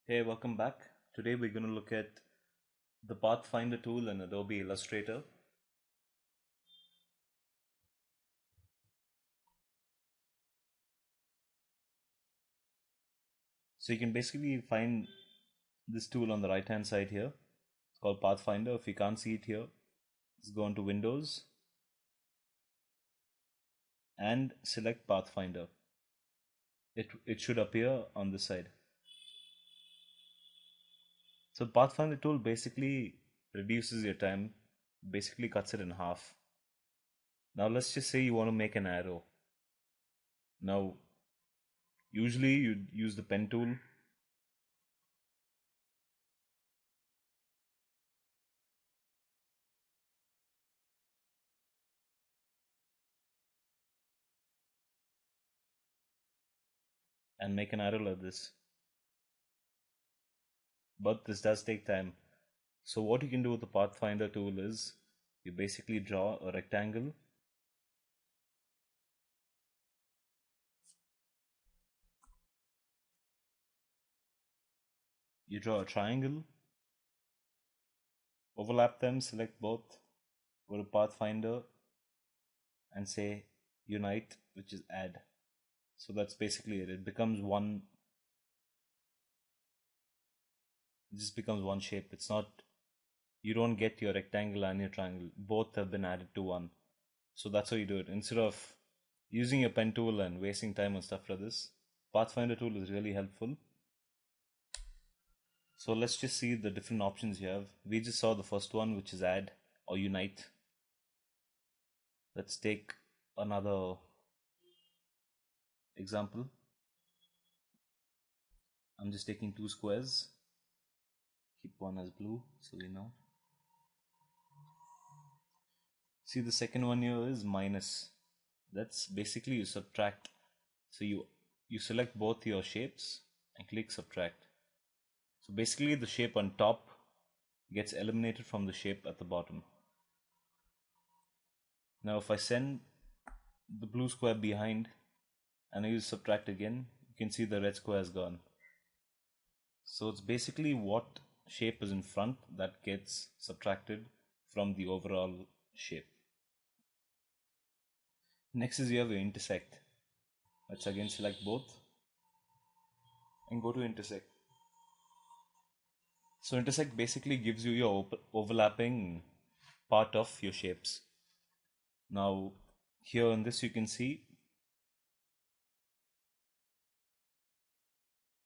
Hey, welcome back. Today we're going to look at the Pathfinder tool in Adobe Illustrator. So you can basically find this tool on the right hand side here. It's called Pathfinder. If you can't see it here, let's go into Windows and select Pathfinder. It should appear on this side. So Pathfinder tool basically reduces your time, basically cuts it in half. Now let's just say you want to make an arrow. Now usually you'd use the pen tool and make an arrow like this. But this does take time. So what you can do with the Pathfinder tool is you basically draw a rectangle you draw a triangle, overlap them, select both, go to Pathfinder and say unite, which is add. So that's basically it. It just becomes one shape. It's not, you don't get your rectangle and your triangle. Both have been added to one. So that's how you do it. Instead of using your pen tool and wasting time on stuff like this, Pathfinder tool is really helpful. So let's just see the different options you have. We just saw the first one, which is add or unite. Let's take another example. I'm just taking two squares. Keep one as blue so we know. See, the second one here is minus. That's basically you subtract. So you select both your shapes and click subtract. So basically the shape on top gets eliminated from the shape at the bottom. Now if I send the blue square behind and I use subtract again, you can see the red square is gone. So it's basically what shape is in front that gets subtracted from the overall shape. Next is you have your intersect. Let's again select both and go to intersect. So intersect basically gives you your overlapping part of your shapes. Now here in this you can see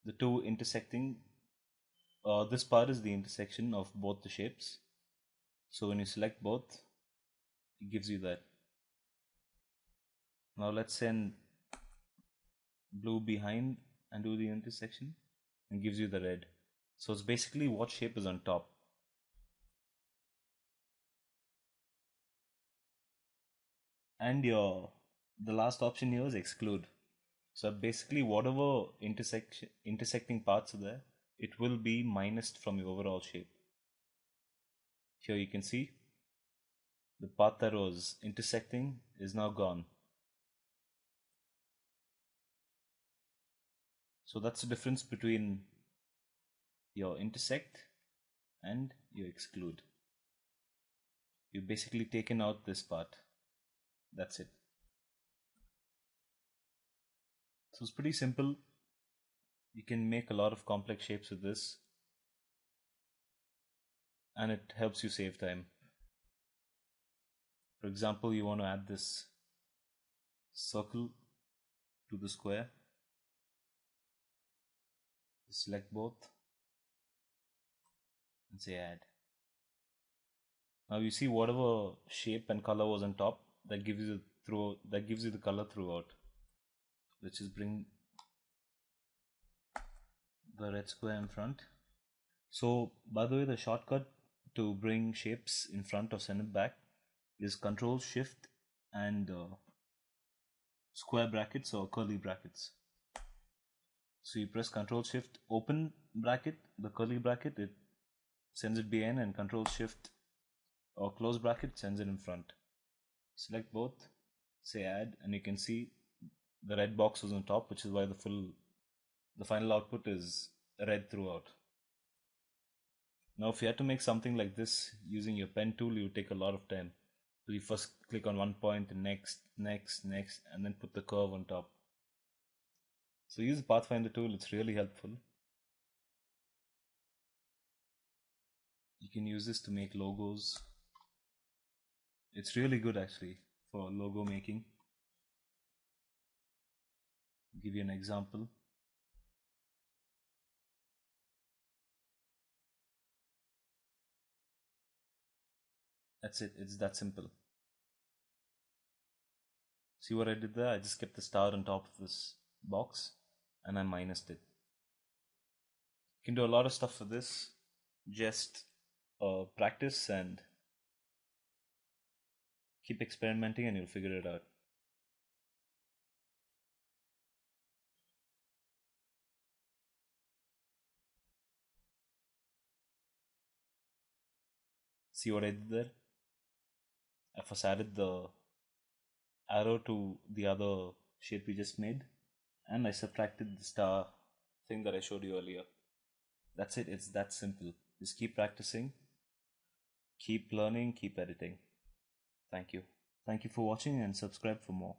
the two intersecting. This part is the intersection of both the shapes. So when you select both, it gives you that. Now let's send blue behind and do the intersection and gives you the red. So it's basically what shape is on top. And the last option here is exclude. So basically whatever intersecting parts are there, it will be minused from your overall shape. Here you can see the part that was intersecting is now gone. So that's the difference between your intersect and your exclude. You've basically taken out this part. That's it. So it's pretty simple. You can make a lot of complex shapes with this, and it helps you save time. For example, you want to add this circle to the square. Select both and say add. Now you see whatever shape and color was on top, that gives you the color throughout. Let's just bring the red square in front. So by the way, the shortcut to bring shapes in front or send it back is Control Shift and square brackets or curly brackets. So you press Control Shift open bracket, the curly bracket, it sends it behind, and Control Shift or close bracket sends it in front. Select both, say add, and you can see the red box was on top, which is why the final output is red throughout. Now if you had to make something like this using your pen tool, it would take a lot of time. So you first click on one point and next, and then put the curve on top. So use the Pathfinder tool, it's really helpful. You can use this to make logos. It's really good actually for logo making. I'll give you an example. That's it, it's that simple. See what I did there? I just kept the star on top of this box and I minused it. You can do a lot of stuff for this. Just practice and keep experimenting and you'll figure it out. See what I did there? I first added the arrow to the other shape we just made and I subtracted the star thing that I showed you earlier. That's it, it's that simple. Just keep practicing, keep learning, keep editing. Thank you. Thank you for watching and subscribe for more.